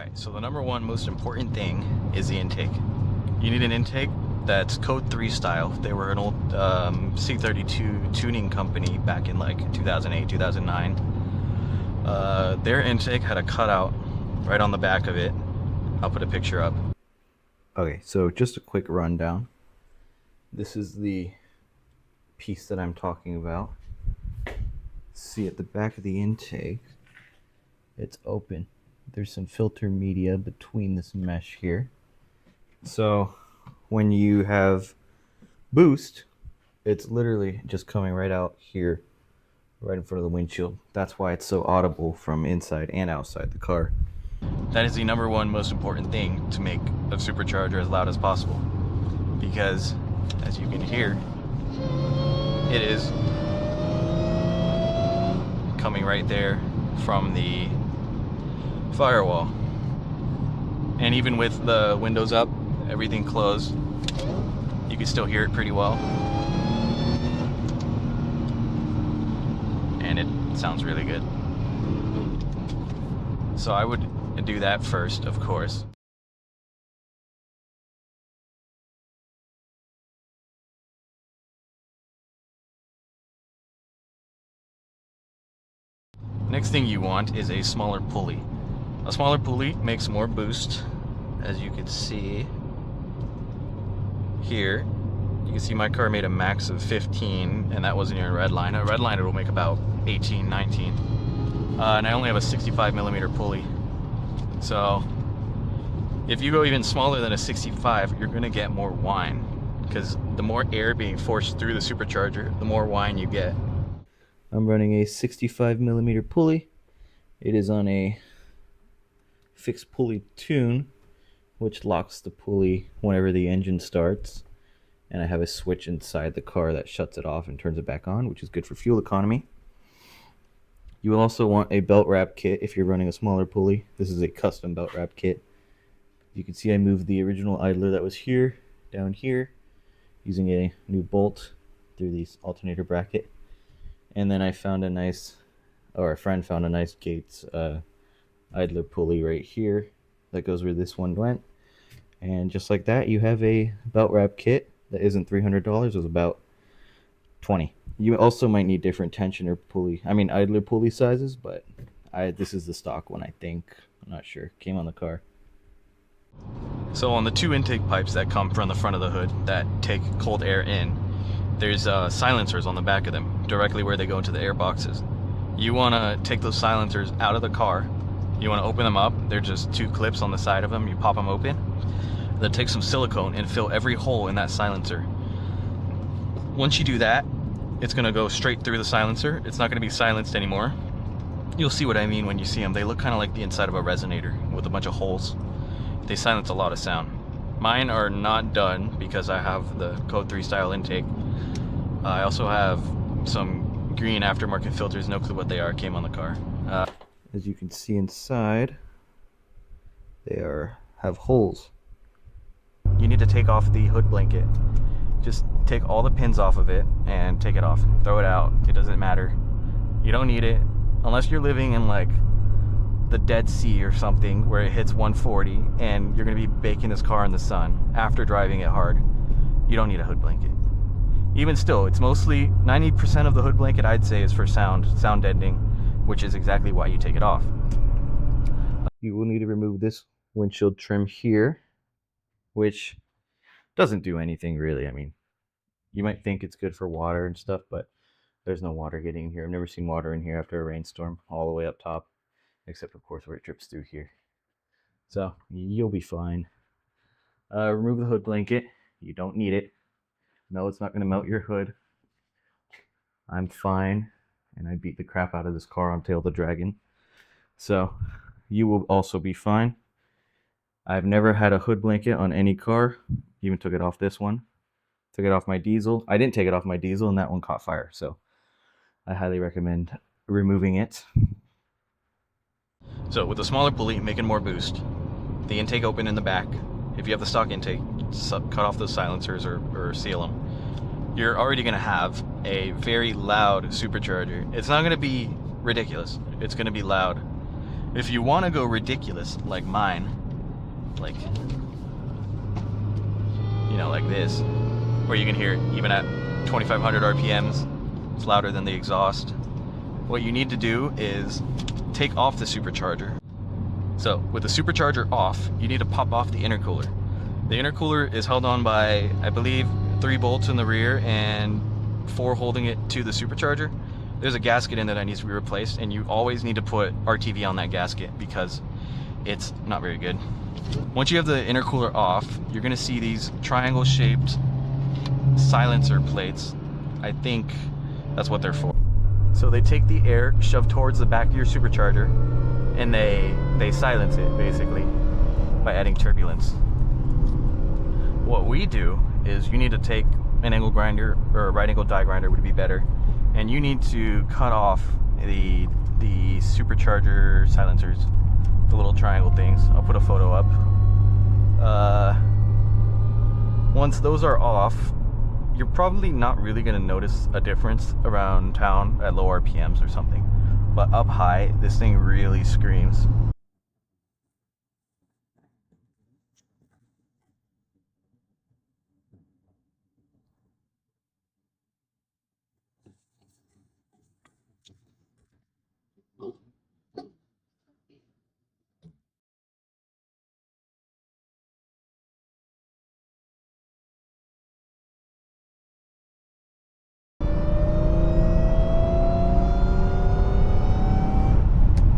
Alright, so the number one most important thing is the intake. You need an intake that's Code 3 style. They were an old C32 tuning company back in like 2008, 2009. Their intake had a cutout right on the back of it. I'll put a picture up. Okay, so just a quick rundown. This is the piece that I'm talking about. See, at the back of the intake, it's open. There's some filter media between this mesh here. So when you have boost, it's literally just coming right out here, right in front of the windshield. That's why it's so audible from inside and outside the car. That is the number one most important thing to make a supercharger as loud as possible. Because, as you can hear, it is coming right there from the firewall. And even with the windows up, everything closed, you can still hear it pretty well. And it sounds really good. So I would do that first, of course. Next thing you want is a smaller pulley. A smaller pulley makes more boost. As you can see here, you can see my car made a max of 15, and that wasn't even a red line. A red line, it will make about 18, 19. And I only have a 65mm pulley. So if you go even smaller than a 65, you're gonna get more whine, because the more air being forced through the supercharger, the more whine you get. I'm running a 65mm pulley. It is on a fixed pulley tune, which locks the pulley whenever the engine starts. And I have a switch inside the car that shuts it off and turns it back on, which is good for fuel economy. You will also want a belt wrap kit if you're running a smaller pulley. This is a custom belt wrap kit. You can see I moved the original idler that was here down here using a new bolt through the alternator bracket. And then I found a nice, or a friend found a nice Gates idler pulley right here that goes where this one went. And just like that, you have a belt wrap kit that isn't $300. It was about $20. You also might need different tensioner pulley, idler pulley sizes, but this is the stock one, I think. I'm not sure. Came on the car. So on the two intake pipes that come from the front of the hood that take cold air in, there's silencers on the back of them, directly where they go into the air boxes. You want to take those silencers out of the car. You want to open them up. They're just two clips on the side of them. You pop them open. Then take some silicone and fill every hole in that silencer. Once you do that, it's going to go straight through the silencer. It's not going to be silenced anymore. You'll see what I mean when you see them. They look kind of like the inside of a resonator with a bunch of holes. They silence a lot of sound. Mine are not done because I have the Code 3 style intake. I also have some green aftermarket filters, no clue what they are, came on the car. As you can see inside, they have holes. You need to take off the hood blanket. Just take all the pins off of it and take it off. Throw it out. It doesn't matter. You don't need it unless you're living in like the Dead Sea or something where it hits 140 and you're going to be baking this car in the sun after driving it hard. You don't need a hood blanket. Even still, it's mostly 90% of the hood blanket, I'd say, is for sound deadening, which is exactly why you take it off. You will need to remove this windshield trim here, which doesn't do anything really. You might think it's good for water and stuff, but there's no water getting in here. I've never seen water in here after a rainstorm all the way up top, except of course where it drips through here. So you'll be fine. Remove the hood blanket. You don't need it. No, it's not going to melt your hood. I'm fine, and I beat the crap out of this car on Tail the Dragon. So you will also be fine. I've never had a hood blanket on any car. Even took it off this one. Took it off my diesel. I didn't take it off my diesel, and that one caught fire. So I highly recommend removing it. So with a smaller pulley, making more boost. The intake open in the back. If you have the stock intake, cut off those silencers or seal them. You're already going to have a very loud supercharger. It's not going to be ridiculous. It's going to be loud. If you want to go ridiculous like mine, like, you know, like this, where you can hear it even at 2500 RPMs, it's louder than the exhaust. What you need to do is take off the supercharger. So with the supercharger off, you need to pop off the intercooler. The intercooler is held on by, I believe, 3 bolts in the rear and 4 holding it to the supercharger. There's a gasket in there that needs to be replaced, and you always need to put RTV on that gasket because it's not very good. Once you have the intercooler off, you're gonna see these triangle shaped silencer plates. I think that's what they're for. So they take the air shoved towards the back of your supercharger and they silence it basically by adding turbulence. What we do is you need to take an angle grinder, or a right angle die grinder would be better, and you need to cut off the supercharger silencers, the little triangle things. I'll put a photo up. Once those are off, you're probably not really going to notice a difference around town at low RPMs or something, but up high this thing really screams.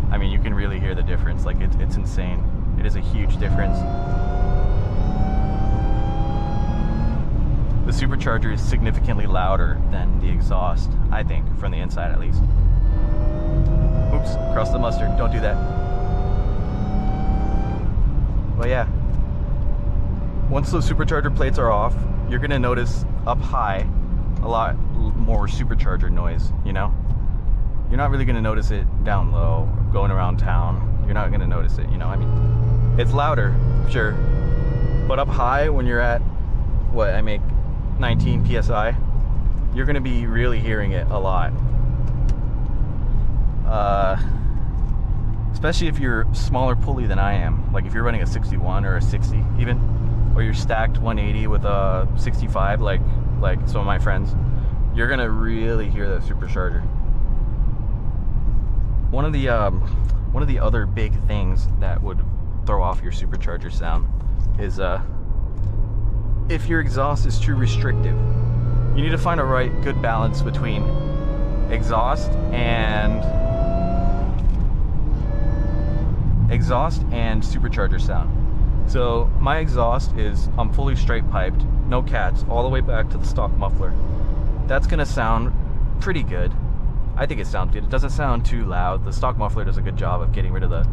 I mean, you can really hear the difference. Like, it's insane. It is a huge difference. The supercharger is significantly louder than the exhaust, I think, from the inside at least. Oops, crossed the mustard. Don't do that. Well, yeah. Once those supercharger plates are off, you're gonna notice up high a lot more supercharger noise, you know? You're not really gonna notice it down low, going around town. You're not gonna notice it, you know? I mean, it's louder, sure. But up high, when you're at, what, I make 19 PSI, you're gonna be really hearing it a lot. Especially if you're smaller pulley than I am. Like if you're running a 61 or a 60 even, or you're stacked 180 with a 65 like some of my friends, you're gonna really hear that supercharger. One of the other big things that would throw off your supercharger sound is if your exhaust is too restrictive. You need to find a good balance between exhaust and supercharger sound. So my exhaust is, I'm fully straight piped, no cats, all the way back to the stock muffler. That's gonna sound pretty good. I think it sounds good. It doesn't sound too loud. The stock muffler does a good job of getting rid of the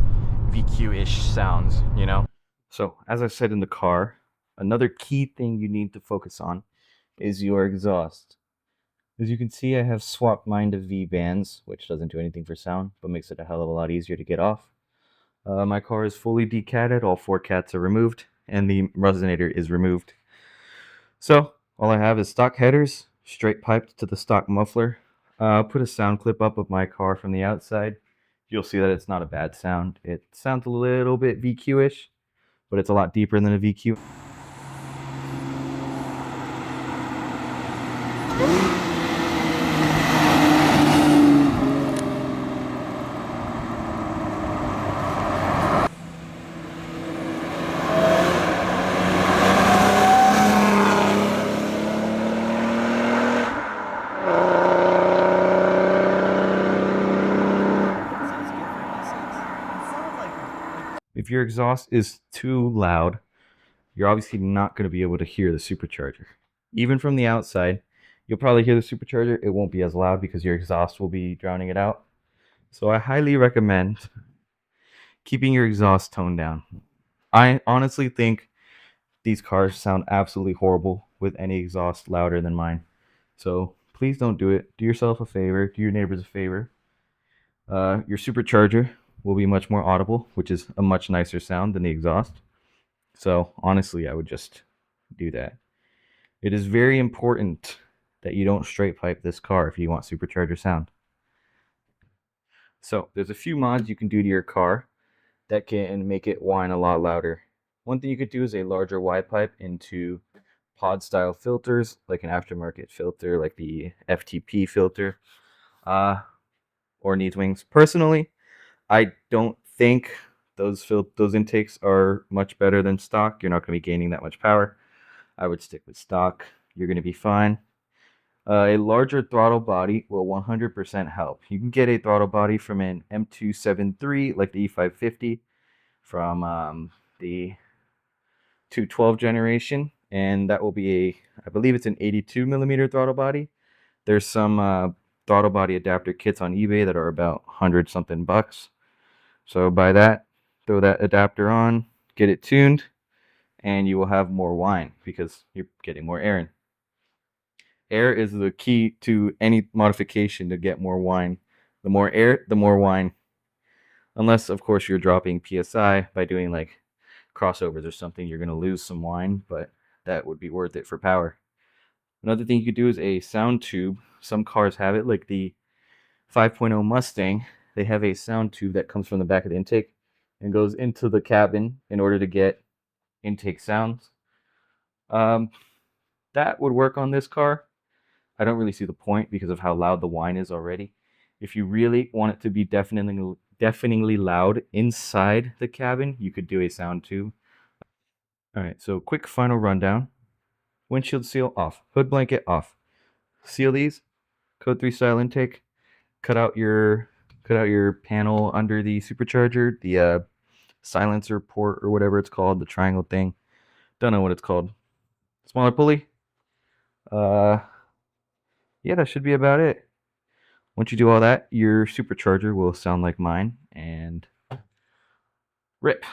VQ-ish sounds, you know? So as I said in the car, another key thing you need to focus on is your exhaust. As you can see, I have swapped mine to V-bands, which doesn't do anything for sound, but makes it a hell of a lot easier to get off. My car is fully decatted, all 4 cats are removed, and the resonator is removed. So, all I have is stock headers, straight piped to the stock muffler. I'll put a sound clip up of my car from the outside. You'll see that it's not a bad sound. It sounds a little bit VQ-ish, but it's a lot deeper than a VQ. If your exhaust is too loud, you're obviously not going to be able to hear the supercharger. Even from the outside, you'll probably hear the supercharger. It won't be as loud because your exhaust will be drowning it out. So I highly recommend keeping your exhaust toned down. I honestly think these cars sound absolutely horrible with any exhaust louder than mine. So please don't do it. Do yourself a favor. Do your neighbors a favor. Your supercharger will be much more audible, which is a much nicer sound than the exhaust. So honestly, I would just do that. It is very important that you don't straight pipe this car if you want supercharger sound. So there's a few mods you can do to your car. that can make it whine a lot louder. One thing you could do is a larger wide pipe into pod style filters, like an aftermarket filter, like the FTP filter, or needs wings. Personally, I don't think those intakes are much better than stock. You're not going to be gaining that much power. I would stick with stock. You're going to be fine. A larger throttle body will 100% help. You can get a throttle body from an M273, like the E550, from the 212 generation, and that will be I believe it's an 82 millimeter throttle body. There's some throttle body adapter kits on eBay that are about 100 something bucks. So buy that, throw that adapter on, get it tuned, and you will have more whine because you're getting more air in. Air is the key to any modification to get more whine. The more air, the more whine. Unless, of course, you're dropping PSI by doing like crossovers or something, you're going to lose some whine, but that would be worth it for power. Another thing you could do is a sound tube. Some cars have it, like the 5.0 Mustang. They have a sound tube that comes from the back of the intake and goes into the cabin in order to get intake sounds. That would work on this car. I don't really see the point because of how loud the whine is already. If you really want it to be deafeningly loud inside the cabin, you could do a sound tube. Alright, so quick final rundown. Windshield seal off. Hood blanket off. Seal these. Code 3 style intake. Cut out your panel under the supercharger, the silencer port or whatever it's called, the triangle thing. Don't know what it's called. Smaller pulley. Yeah, that should be about it. Once you do all that, your supercharger will sound like mine, and rip.